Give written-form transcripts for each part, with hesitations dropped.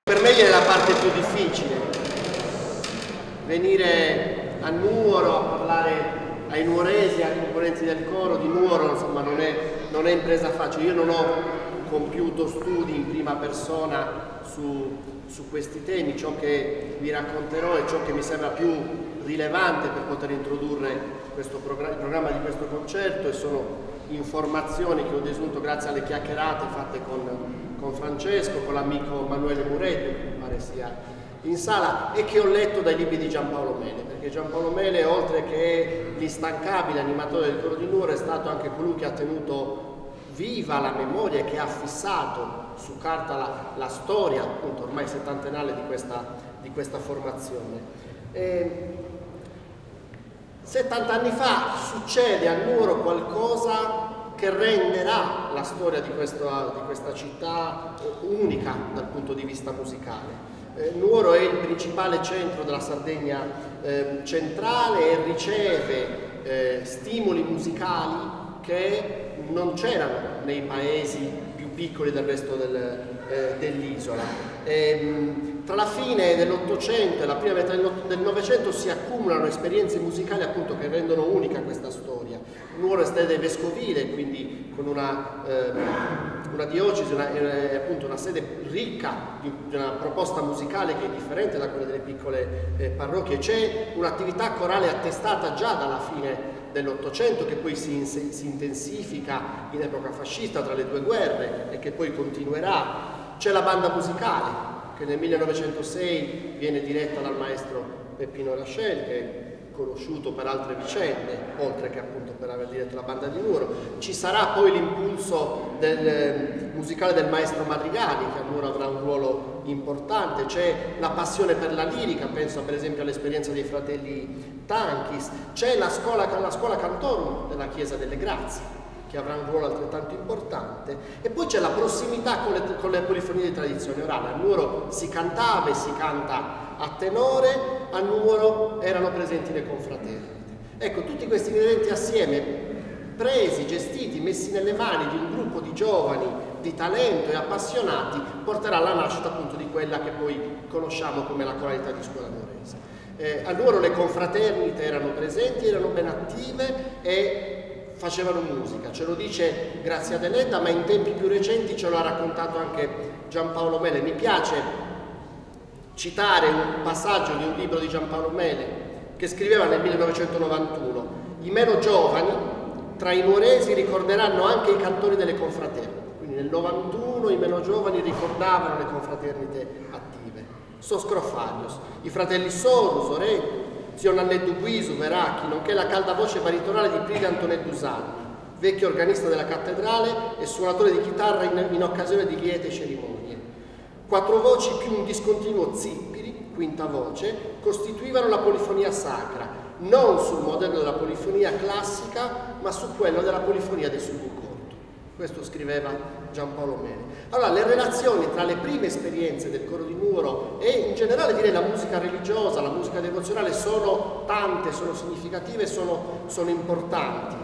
Per me è la parte più difficile, venire a Nuoro a parlare ai nuoresi, ai componenti del coro di Nuoro, insomma non è impresa facile. Io non ho compiuto studi in prima persona su questi temi, ciò che vi racconterò è ciò che mi sembra più rilevante per poter introdurre il programma di questo concerto, e sono informazioni che ho desunto grazie alle chiacchierate fatte con Francesco, con l'amico Manuele Muretti, che mi pare sia in sala, e che ho letto dai libri di Giampaolo Mele, perché Giampaolo Mele, oltre che l'instancabile animatore del coro di Nuoro, è stato anche colui che ha tenuto viva la memoria e che ha fissato su carta la storia, appunto ormai settantennale, di questa formazione. 70 anni fa succede a Nuoro qualcosa che renderà la storia di questa città unica dal punto di vista musicale. Nuoro è il principale centro della Sardegna centrale e riceve stimoli musicali che non c'erano nei paesi più piccoli del resto dell'isola. Tra la fine dell'Ottocento e la prima metà del Novecento si accumulano esperienze musicali appunto che rendono unica questa storia. Nuoro è sede vescovile, quindi con una diocesi, appunto una sede ricca di una proposta musicale che è differente da quella delle piccole parrocchie. C'è un'attività corale attestata già dalla fine dell'Ottocento, che poi si intensifica in epoca fascista tra le due guerre e che poi continuerà. C'è la banda musicale che nel 1906 viene diretta dal maestro Peppino Raschel, che è conosciuto per altre vicende, oltre che appunto per aver diretto la banda di Nuoro. Ci sarà poi l'impulso musicale del maestro Madrigali, che a Nuoro avrà un ruolo importante. C'è la passione per la lirica, penso per esempio all'esperienza dei fratelli Tanchis. C'è la scuola cantorum della Chiesa delle Grazie, che avrà un ruolo altrettanto importante, e poi c'è la prossimità con le polifonie di tradizione orale. A Nuoro si cantava e si canta a tenore, a Nuoro erano presenti le confraternite. Ecco, tutti questi ingredienti assieme, presi, gestiti, messi nelle mani di un gruppo di giovani di talento e appassionati, porterà alla nascita appunto di quella che poi conosciamo come la coralità di scuola nuorese. A Nuoro le confraternite erano presenti, erano ben attive e facevano musica. Ce lo dice Grazia Deledda, ma in tempi più recenti ce lo ha raccontato anche Giampaolo Mele. Mi piace citare un passaggio di un libro di Giampaolo Mele che scriveva nel 1991: i meno giovani tra i nuoresi ricorderanno anche i cantori delle confraternite. Quindi nel 91 i meno giovani ricordavano le confraternite attive. Soscrofarios, i fratelli Sorus, Oretti, zio Nanneddu Guisu, Veracchi, nonché la calda voce baritonale di Piri Antonello Usanni, vecchio organista della cattedrale e suonatore di chitarra in occasione di liete cerimonie. 4 voci più un discontinuo zippiri, quinta voce, costituivano la polifonia sacra, non sul modello della polifonia classica, ma su quello della polifonia dei subincorto. Questo scriveva Giampaolo Mele. Allora, le relazioni tra le prime esperienze del coro di Nuoro e in generale direi la musica religiosa, la musica devozionale sono tante, sono significative, sono importanti.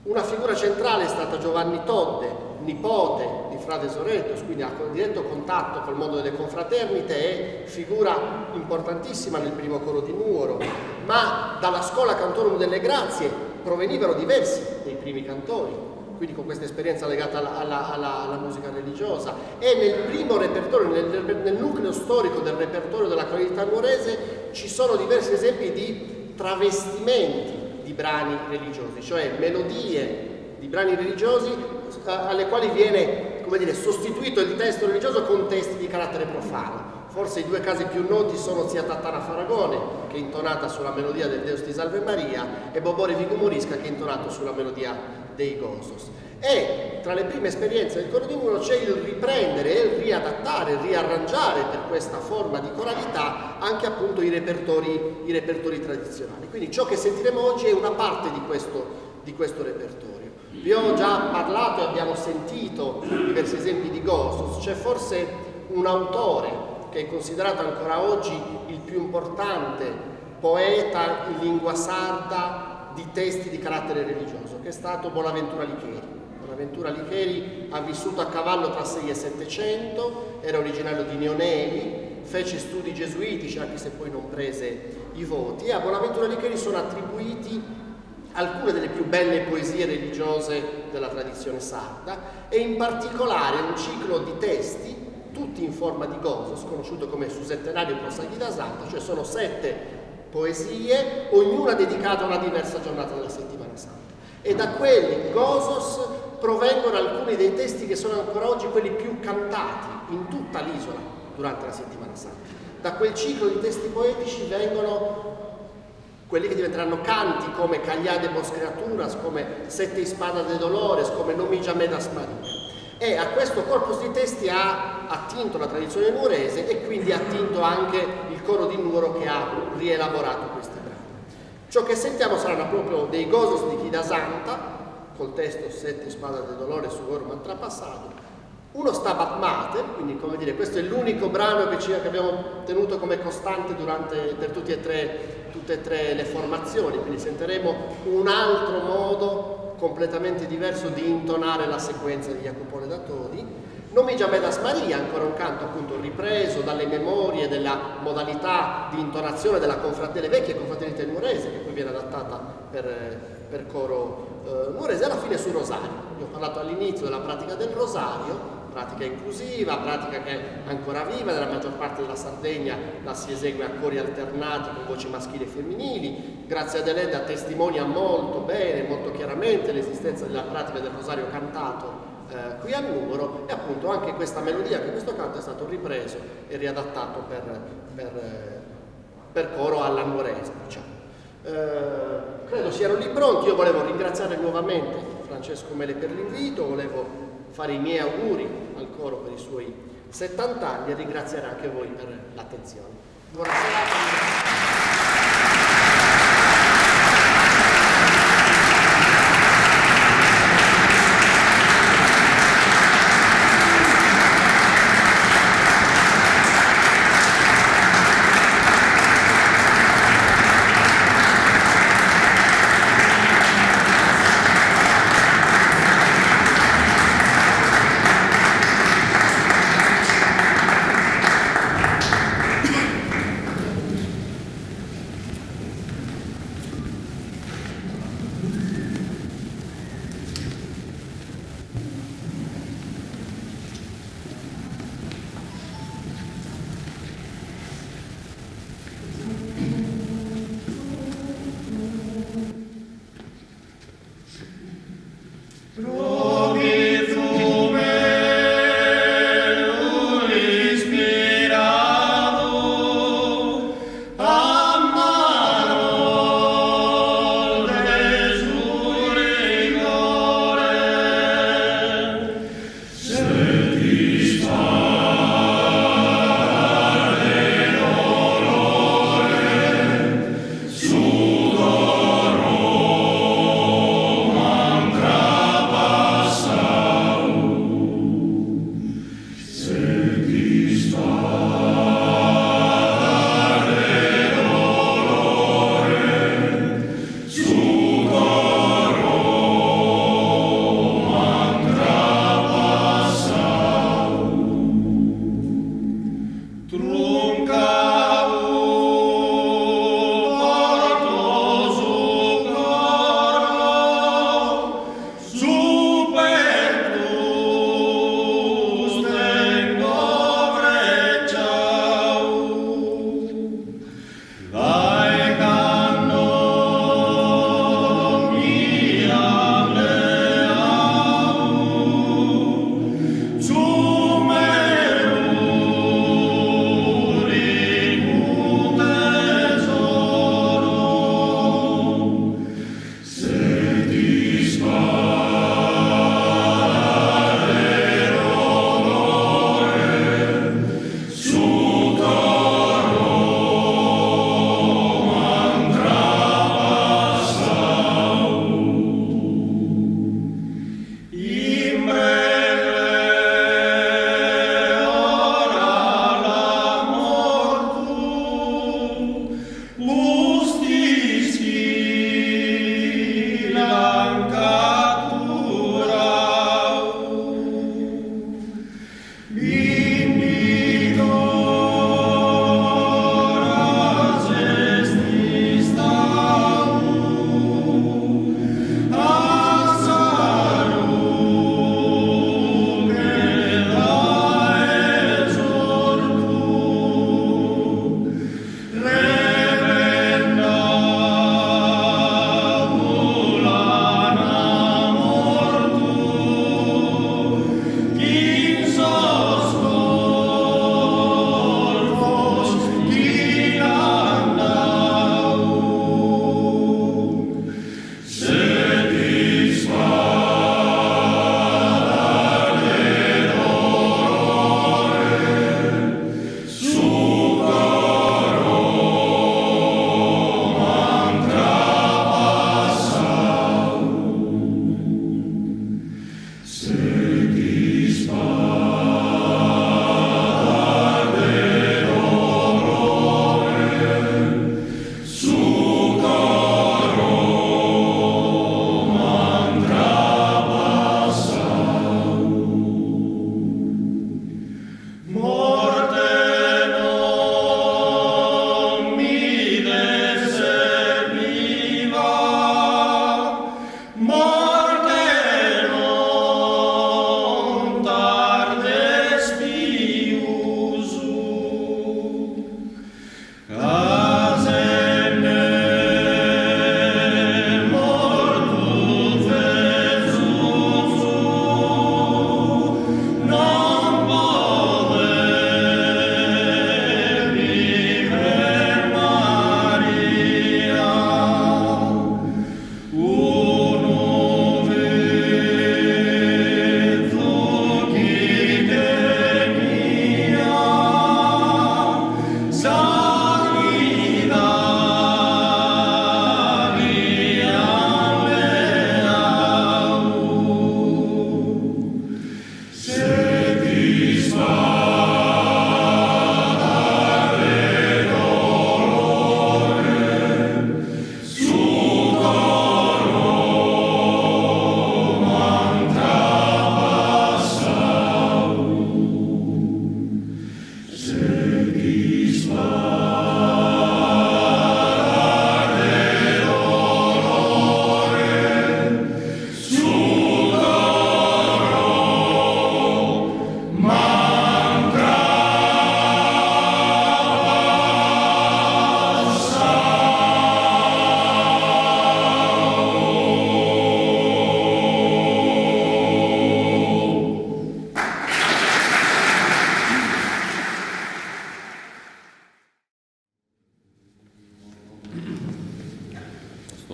Una figura centrale è stata Giovanni Todde, nipote di frate Soretto, quindi ha diretto contatto col mondo delle confraternite, è figura importantissima nel primo coro di Nuoro, ma dalla scuola cantorum delle Grazie provenivano diversi dei primi cantori, quindi con questa esperienza legata alla musica religiosa. E nel primo repertorio, nel nucleo storico del repertorio della coralità nuorese, ci sono diversi esempi di travestimenti di brani religiosi, cioè melodie di brani religiosi alle quali viene, come dire, sostituito il testo religioso con testi di carattere profano. Forse i due casi più noti sono Zia Tattara Faragone, che è intonata sulla melodia del Deus ti salve Maria, e Bobore Vigumorisca, che è intonato sulla melodia dei Gosos. E tra le prime esperienze del coro di Nuoro c'è il riprendere e il riadattare, il riarrangiare per questa forma di coralità anche appunto i repertori tradizionali. Quindi ciò che sentiremo oggi è una parte di questo repertorio. Vi ho già parlato e abbiamo sentito diversi esempi di Gosos. C'è forse un autore che è considerato ancora oggi il più importante poeta in lingua sarda di testi di carattere religioso, che è stato Bonaventura Licheri. Bonaventura Licheri ha vissuto a cavallo tra 6 e 700, era originario di Neoneli, fece studi gesuitici anche se poi non prese i voti, e a Bonaventura Licheri sono attribuiti alcune delle più belle poesie religiose della tradizione sarda, e in particolare un ciclo di testi tutti in forma di gozos, conosciuto come Susettenario Prosaghi da Santa, cioè sono 7 poesie, ognuna dedicata a una diversa giornata della settimana santa. E da quelli gozos provengono alcuni dei testi che sono ancora oggi quelli più cantati in tutta l'isola durante la settimana santa. Da quel ciclo di testi poetici vengono quelli che diventeranno canti come Caglià de Bos Creaturas, come Sette Ispada de Dolores, come Nomija Medas Maria. E a questo corpus di testi ha attinto la tradizione nuorese e quindi ha attinto anche il coro di Nuoro, che ha rielaborato questi brani. Ciò che sentiamo saranno proprio dei gozos di Chida Santa, col testo Sette Ispada de Dolores su Orman trapassato, uno Stabat Mater, quindi come dire, questo è l'unico brano che abbiamo tenuto come costante per tutte e tre le formazioni, quindi sentiremo un altro modo completamente diverso di intonare la sequenza di Jacopone da Todi. Nomija Medas Maria, ancora un canto appunto ripreso dalle memorie della modalità di intonazione delle vecchie confraternite nuorese, che poi viene adattata per coro nuorese, alla fine su Rosario. Io ho parlato all'inizio della pratica del Rosario, pratica inclusiva, pratica che è ancora viva, nella maggior parte della Sardegna la si esegue a cori alternati con voci maschili e femminili. Grazia Deledda testimonia molto bene, molto chiaramente l'esistenza della pratica del Rosario cantato qui a Nuoro, e appunto anche questa melodia, che questo canto è stato ripreso e riadattato per coro alla nuorese, diciamo. Credo siano lì pronti. Io volevo ringraziare nuovamente Francesco Mele per l'invito, volevo fare i miei auguri al coro per i suoi 70 anni e ringraziare anche voi per l'attenzione. Buonasera.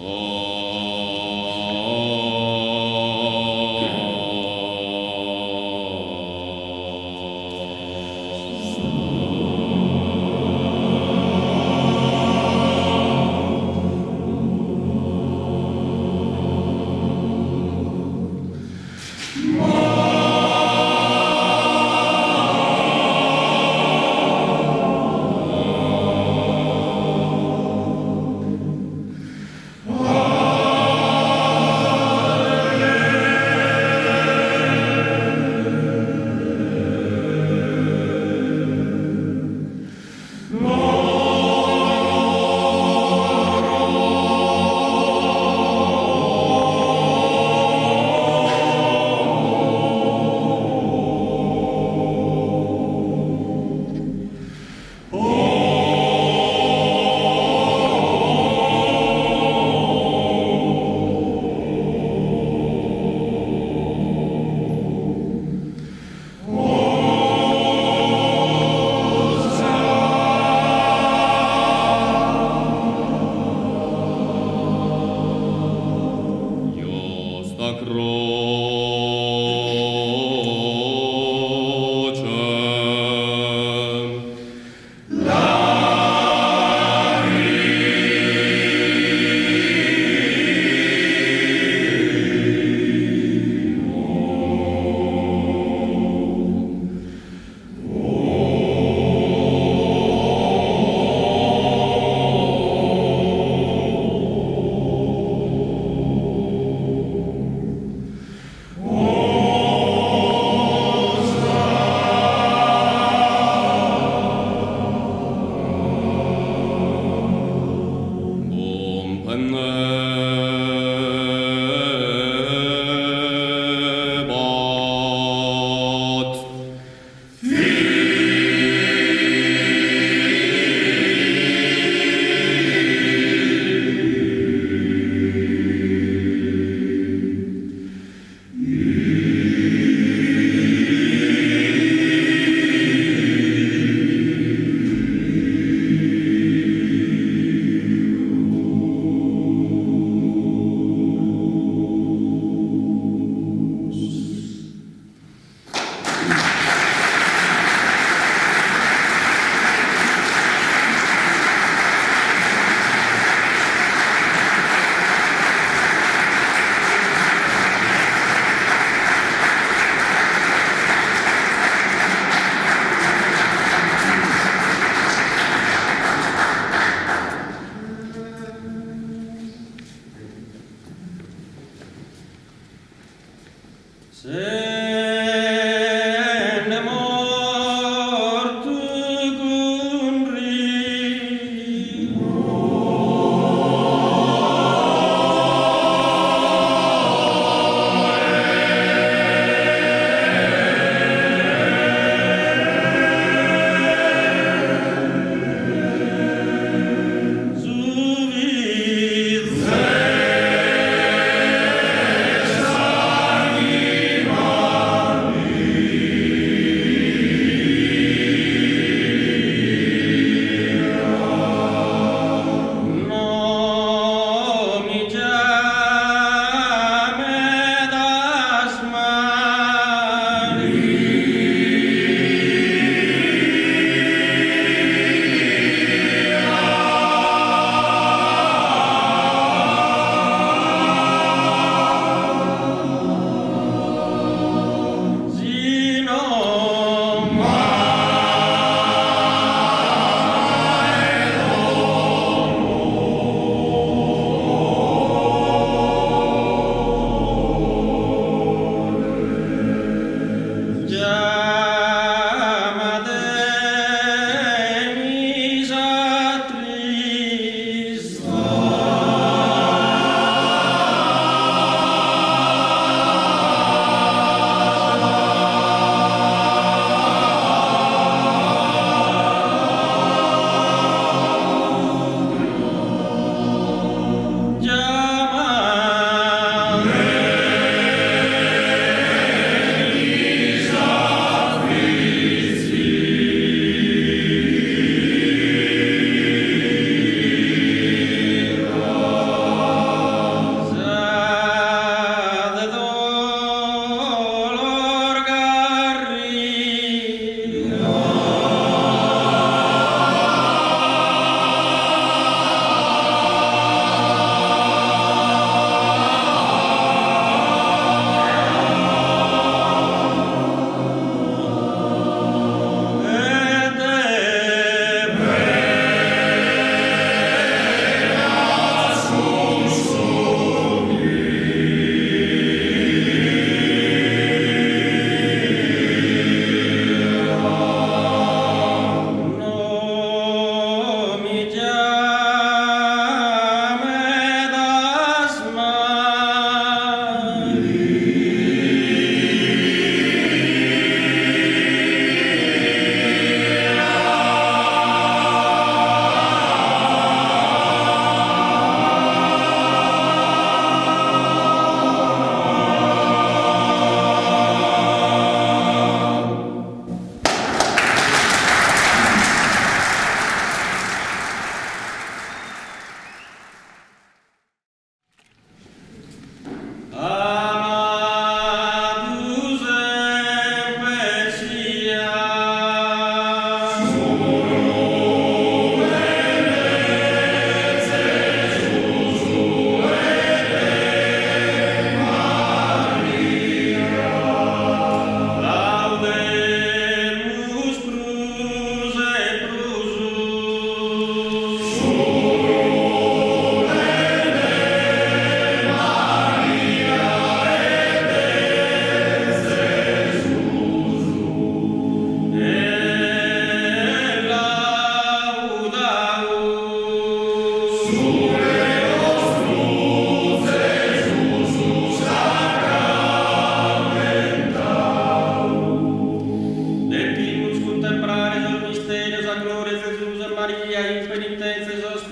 Oh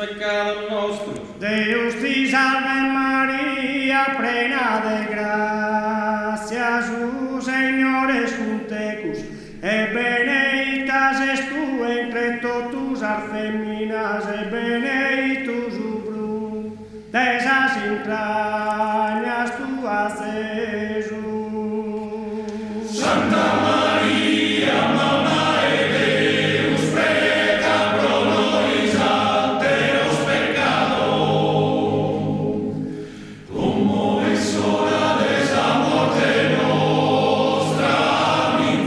pecados nuestros. Deus ti salve María, plena de gracia, su Señor es con tecus, e benedictas es tu entre totus as feminas, e benedictus fructus de esas entrañas tuas, Jesús. Santa María, Mamma de Deus, prega pro nobis alteros peccados, como es hora de esa morte nostra. Amen.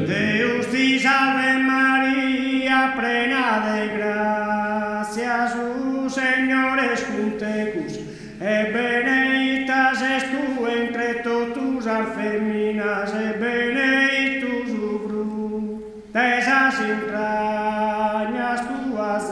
Deus ti salve María, plena de gracia, su Señor es con tecus, e benedictas es tu entre totus as feminas, e benedictus fructus de esas entrañas tuas,